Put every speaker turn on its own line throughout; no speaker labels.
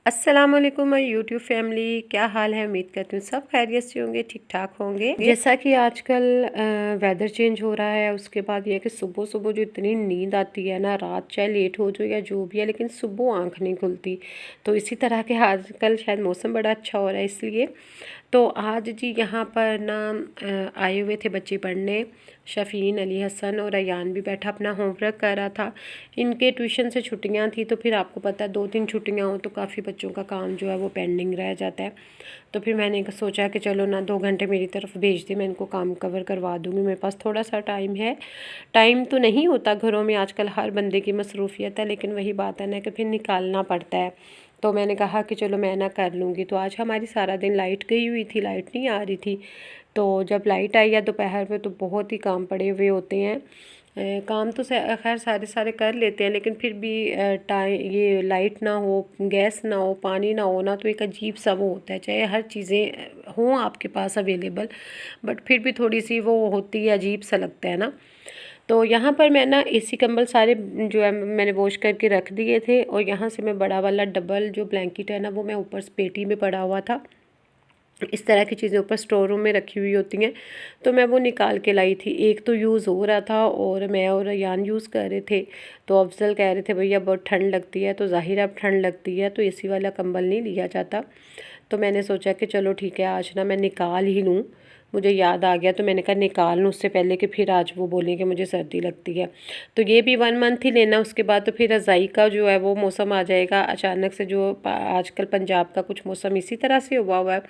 अस्सलामुअलैकुम my YouTube family, क्या हाल है। उम्मीद करती हूँ सब खैरियत से होंगे, ठीक ठाक होंगे। जैसा कि आजकल वेदर चेंज हो रहा है, उसके बाद ये है कि सुबह सुबह जो इतनी नींद आती है ना, रात चाहे लेट हो जो या जो भी है, लेकिन सुबह आंख नहीं खुलती। तो इसी तरह के आजकल शायद मौसम बड़ा अच्छा हो रहा है इसलिए। तो आज जी यहाँ पर ना आए हुए थे बच्चे पढ़ने। शफ़ीन, अली हसन और अयान भी बैठा अपना होमवर्क कर रहा था। इनके ट्यूशन से छुट्टियां थी, तो फिर आपको पता है 2-3 छुट्टियां हो तो काफ़ी बच्चों का काम जो है वो पेंडिंग रह जाता है। तो फिर मैंने सोचा कि चलो ना 2 घंटे मेरी तरफ भेज दे, मैं इनको काम कवर करवा दूँगी। मेरे पास थोड़ा सा टाइम है। टाइम तो नहीं होता घरों में, आजकल हर बंदे की मसरूफ़ियत है, लेकिन वही बात है ना कि फिर निकालना पड़ता है। तो मैंने कहा कि चलो मैं ना कर लूँगी। तो आज हमारी सारा दिन लाइट गई हुई थी, लाइट नहीं आ रही थी। तो जब लाइट आई है दोपहर में, तो बहुत ही काम पड़े हुए होते हैं। काम तो खैर सारे सारे कर लेते हैं, लेकिन फिर भी टाइम ये लाइट ना हो, गैस ना हो, पानी ना हो ना, तो एक अजीब सा वो होता है। चाहे हर चीज़ें हों आपके पास अवेलेबल, बट फिर भी थोड़ी सी वो होती है, अजीब सा लगता है ना। तो यहाँ पर मैं ना एसी कंबल सारे जो है मैंने वॉश करके रख दिए थे, और यहाँ से मैं बड़ा वाला डबल जो ब्लैंकेट है ना, वो मैं ऊपर पेटी में पड़ा हुआ था। इस तरह की चीज़ें ऊपर स्टोर रूम में रखी हुई होती हैं, तो मैं वो निकाल के लाई थी। एक तो यूज़ हो रहा था और मैं और अयान यूज़ कर रहे थे। तो अफजल कह रहे थे भैया बहुत ठंड लगती है, तो ज़ाहिर अब ठंड लगती है तो एसी वाला कंबल नहीं लिया जाता। तो मैंने सोचा कि चलो ठीक है, आज ना मैं निकाल ही लूँ। मुझे याद आ गया तो मैंने कहा निकाल लूँ उससे पहले कि फिर आज वो बोलें कि मुझे सर्दी लगती है। तो ये भी 1 मंथ ही लेना, उसके बाद तो फिर रज़ाई का जो है वो मौसम आ जाएगा अचानक से। जो आजकल पंजाब का कुछ मौसम इसी तरह से हुआ है,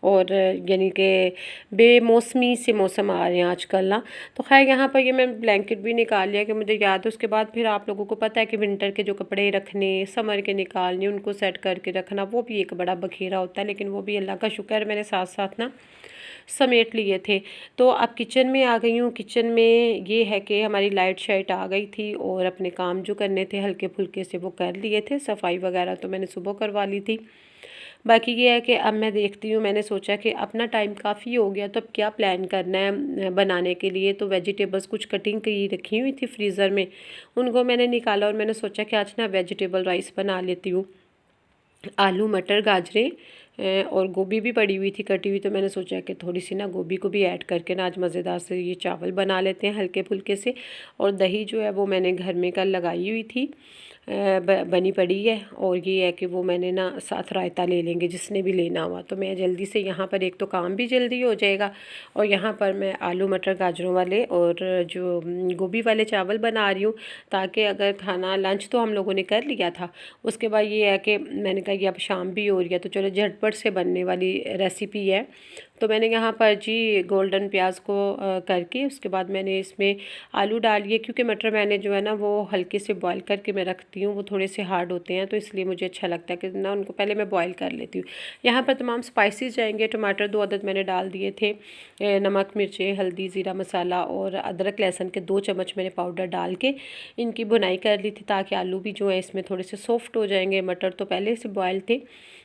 और यानी कि बेमौसमी से मौसम आ रहे हैं आजकल ना। तो खैर यहाँ पर ये मैं ब्लैंकेट भी निकाल लिया कि मुझे याद है। उसके बाद फिर आप लोगों को पता है कि विंटर के जो कपड़े रखने, समर के निकालने, उनको सेट करके रखना, वो भी एक बड़ा बखेरा होता है, लेकिन वो भी अल्लाह का शुक्र है मैंने साथ साथ ना समेट लिए थे। तो अब किचन में आ गई हूँ। किचन में ये है कि हमारी लाइट शाइट आ गई थी, और अपने काम जो करने थे हल्के फुल्के से वो कर लिए थे। सफाई वगैरह तो मैंने सुबह करवा ली थी। बाकी ये है कि अब मैं देखती हूँ, मैंने सोचा कि अपना टाइम काफ़ी हो गया, तो अब क्या प्लान करना है बनाने के लिए। तो वेजिटेबल्स कुछ कटिंग की रखी हुई थी फ्रीज़र में, उनको मैंने निकाला, और मैंने सोचा कि आज ना वेजिटेबल राइस बना लेती हूँ। आलू, मटर, गाजरें और गोभी भी पड़ी हुई थी कटी हुई, तो मैंने सोचा कि थोड़ी सी ना गोभी को भी ऐड करके ना आज मज़ेदार से ये चावल बना लेते हैं हल्के फुल्के से। और दही जो है वो मैंने घर में कल लगाई हुई थी, बनी पड़ी है। और ये है कि वो मैंने ना साथ रायता ले लेंगे जिसने भी लेना हुआ। तो मैं जल्दी से यहाँ पर, एक तो काम भी जल्दी हो जाएगा, और यहाँ पर मैं आलू मटर गाजरों वाले और जो गोभी वाले चावल बना रही हूँ, ताकि अगर खाना लंच तो हम लोगों ने कर लिया था। उसके बाद ये है कि मैंने कहा कि अब शाम भी हो रही है, तो चलो झटपट से बनने वाली रेसिपी है। तो मैंने यहाँ पर जी गोल्डन प्याज को करके, उसके बाद मैंने इसमें आलू डालिए, क्योंकि मटर मैंने जो है ना वो हल्के से बॉईल करके मैं रखती हूँ, वो थोड़े से हार्ड होते हैं, तो इसलिए मुझे अच्छा लगता है कि ना उनको पहले मैं बॉईल कर लेती हूँ। यहाँ पर तमाम स्पाइसेस जाएंगे। टमाटर 2 अदद मैंने डाल दिए थे, नमक, मिर्चें, हल्दी, ज़ीरा मसाला, और अदरक लहसुन के 2 चम्मच मैंने पाउडर डाल के इनकी भुनाई कर ली थी, ताकि आलू भी जो है इसमें थोड़े से सॉफ्ट हो जाएंगे। मटर तो पहले से बॉयल थे,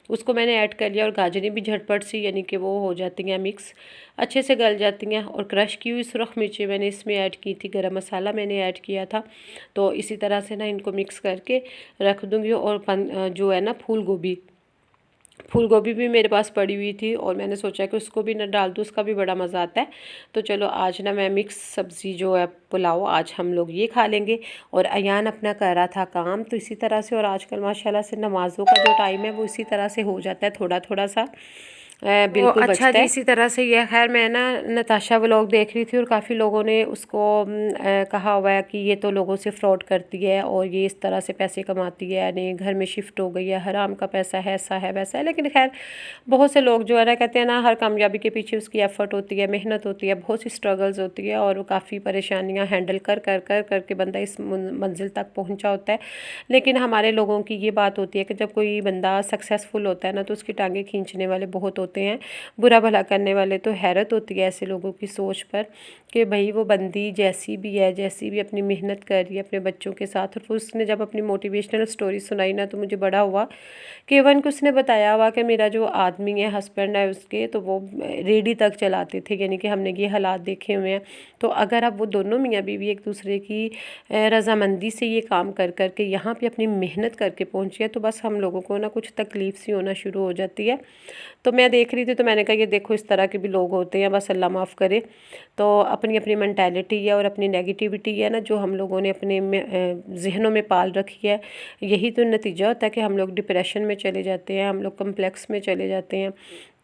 उसको मैंने ऐड कर लिया, और गाजरें भी झटपट सी यानी कि वो हो जाती हैं मिक्स, अच्छे से गल जाती हैं। और क्रश की हुई सुरख मिर्चें मैंने इसमें ऐड की थी, गरम मसाला मैंने ऐड किया था। तो इसी तरह से ना इनको मिक्स करके रख दूँगी। और जो है ना फूल गोभी भी मेरे पास पड़ी हुई थी, और मैंने सोचा कि उसको भी ना डाल दूँ, उसका भी बड़ा मज़ा आता है। तो चलो आज ना मैं मिक्स सब्ज़ी जो है पुलाव, आज हम लोग ये खा लेंगे। और अयान अपना कर रहा था काम, तो इसी तरह से। और आजकल माशाल्लाह से नमाज़ों का जो टाइम है वो इसी तरह से हो जाता है, थोड़ा थोड़ा सा बिल्कुल अच्छा बचता जी है। इसी तरह से ये खैर मैं ना नताशा व्लॉग देख रही थी, और काफ़ी लोगों ने उसको कहा हुआ है कि ये तो लोगों से फ्रॉड करती है, और ये इस तरह से पैसे कमाती है, नहीं घर में शिफ्ट हो गई है, हराम का पैसा है, ऐसा है वैसा है। लेकिन खैर बहुत से लोग जो है ना कहते हैं ना, हर कामयाबी के पीछे उसकी एफ़र्ट होती है, मेहनत होती है, बहुत सी स्ट्रगल्स होती है, और वो काफ़ी परेशानियां हैंडल कर कर कर करके बंदा इस मंजिल तक पहुंचा होता है। लेकिन हमारे लोगों की ये बात होती है कि जब कोई बंदा सक्सेसफुल होता है ना, तो उसकी टांगें खींचने वाले बहुत होते हैं, बुरा भला करने वाले। तो हैरत होती है ऐसे लोगों की सोच पर कि भाई वो बंदी जैसी भी है, जैसी भी अपनी मेहनत कर रही है अपने बच्चों के साथ। और फिर उसने जब अपनी मोटिवेशनल स्टोरी सुनाई ना, तो मुझे बड़ा हुआ कि इवन कि उसने बताया हुआ कि मेरा जो आदमी है, हस्बैंड है उसके, तो वो रेडी तक चलाते थे, यानी कि हमने ये हालात देखे हुए हैं। तो अगर अब वो दोनों मियाँ बीवी एक दूसरे की रज़ामंदी से ये काम कर कर के यहाँ पे अपनी मेहनत करके पहुँची है, तो बस हम लोगों को ना कुछ तकलीफ़ सी होना शुरू हो जाती है। तो मैं देख रही थी, तो मैंने कहा ये देखो इस तरह के भी लोग होते हैं, बस अल्लाह माफ़ करे। तो अपनी अपनी मेंटालिटी है और अपनी नेगेटिविटी है ना, जो हम लोगों ने अपने ज़हनों में पाल रखी है, यही तो नतीजा होता है कि हम लोग डिप्रेशन में चले जाते हैं, हम लोग कम्प्लेक्स में चले जाते हैं।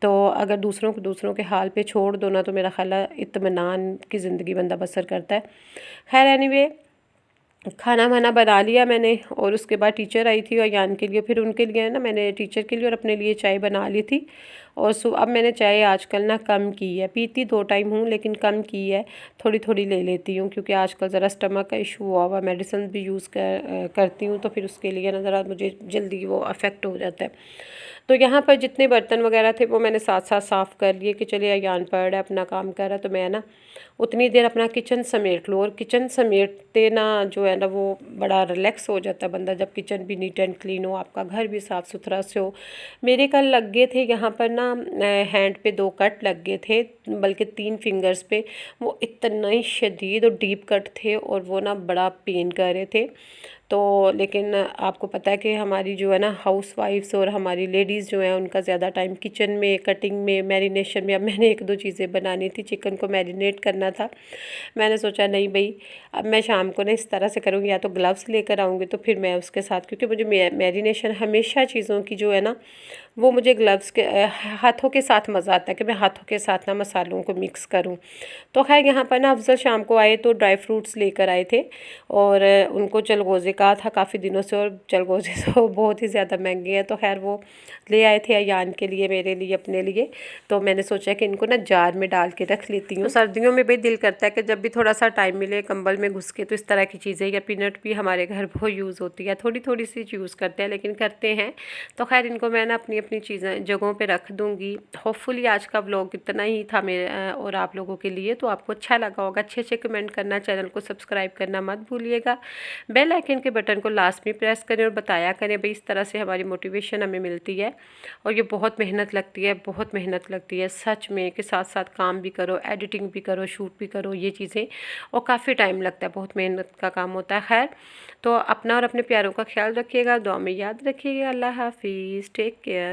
तो अगर दूसरों के हाल पे छोड़ दो ना, तो मेरा ख़्याल है इत्मीनान की ज़िंदगी बंदा बसर करता है। खैर एनीवे, खाना वाना बना लिया मैंने, और उसके बाद टीचर आई थी अयान के लिए, फिर उनके लिए ना मैंने टीचर के लिए और अपने लिए चाय बना ली थी। और अब मैंने चाय आजकल ना कम की है, पीती 2 टाइम हूँ लेकिन कम की है, थोड़ी थोड़ी ले लेती हूँ, क्योंकि आजकल ज़रा स्टमक का इशू हुआ मेडिसिन भी यूज़ करती हूँ, तो फिर उसके लिए ना ज़रा मुझे जल्दी वो अफेक्ट हो जाता है। तो यहाँ पर जितने बर्तन वगैरह थे वो मैंने साथ साथ साफ़ कर लिए कि चलिए अयान पड़ रहा है अपना काम कर रहा है, तो मैं ना उतनी देर अपना किचन समेट लूँ। और किचन समेटते ना जो है ना, वो बड़ा रिलैक्स हो जाता है बंदा, जब किचन भी नीट एंड क्लीन हो, आपका घर भी साफ़ सुथरा से हो। मेरे कल लग गए थे यहाँ पर ना हैंड पे 2 कट लग गए थे, बल्कि 3 फिंगर्स पे। वो इतना ही शदीद और डीप कट थे, और वो ना बड़ा पेन कर रहे थे। तो लेकिन आपको पता है कि हमारी जो है ना हाउस वाइफ्स और हमारी लेडीज़ जो हैं, उनका ज़्यादा टाइम किचन में, कटिंग में, मैरिनेशन में। अब मैंने 1-2 चीज़ें बनानी थी, चिकन को मैरिनेट करना था। मैंने सोचा नहीं भाई, अब मैं शाम को ना इस तरह से करूँगी, या तो ग्लव्स लेकर आऊँगी, तो फिर मैं उसके साथ, क्योंकि मुझे मैरिनेशन हमेशा चीज़ों की जो है ना, वो मुझे ग्लव्स के हाथों के साथ मज़ा आता है कि मैं हाथों के साथ ना मसालों को मिक्स करूँ। तो खैर यहाँ पर ना अफ़ज़ल शाम को आए तो ड्राई फ्रूट्स लेकर आए थे, और उनको चलगोज़े कहा था काफ़ी दिनों से, और चलगोज़े तो बहुत ही ज़्यादा महंगे हैं। तो खैर वो ले आए थे अयान के लिए, मेरे लिए, अपने लिए। तो मैंने सोचा कि इनको ना जार में डाल के रख लेती हूँ। तो सर्दियों में भी दिल करता है कि जब भी थोड़ा सा टाइम मिले कंबल में घुस के, तो इस तरह की चीज़ें, या पीनट भी हमारे घर बहुत यूज़ होती है, थोड़ी थोड़ी सी यूज़ करते हैं लेकिन करते हैं। तो खैर इनको मैं ना अपनी अपनी चीज़ें जगहों पे रख दूँगी। होपफुली आज का व्लॉग इतना ही था मेरे और आप लोगों के लिए। तो आपको अच्छा लगा होगा, अच्छे अच्छे कमेंट करना, चैनल को सब्सक्राइब करना मत भूलिएगा, बेल आइकन के बटन को लास्ट में प्रेस करें, और बताया करें भाई, इस तरह से हमारी मोटिवेशन हमें मिलती है। और ये बहुत मेहनत लगती है, बहुत मेहनत लगती है सच में, कि साथ साथ काम भी करो, एडिटिंग भी करो, शूट भी करो, ये चीज़ें, और काफ़ी टाइम लगता है, बहुत मेहनत का काम होता है। खैर, तो अपना और अपने प्यारों का ख्याल रखिएगा, दुआ में याद रखिएगा। अल्लाह हाफिज़, टेक केयर।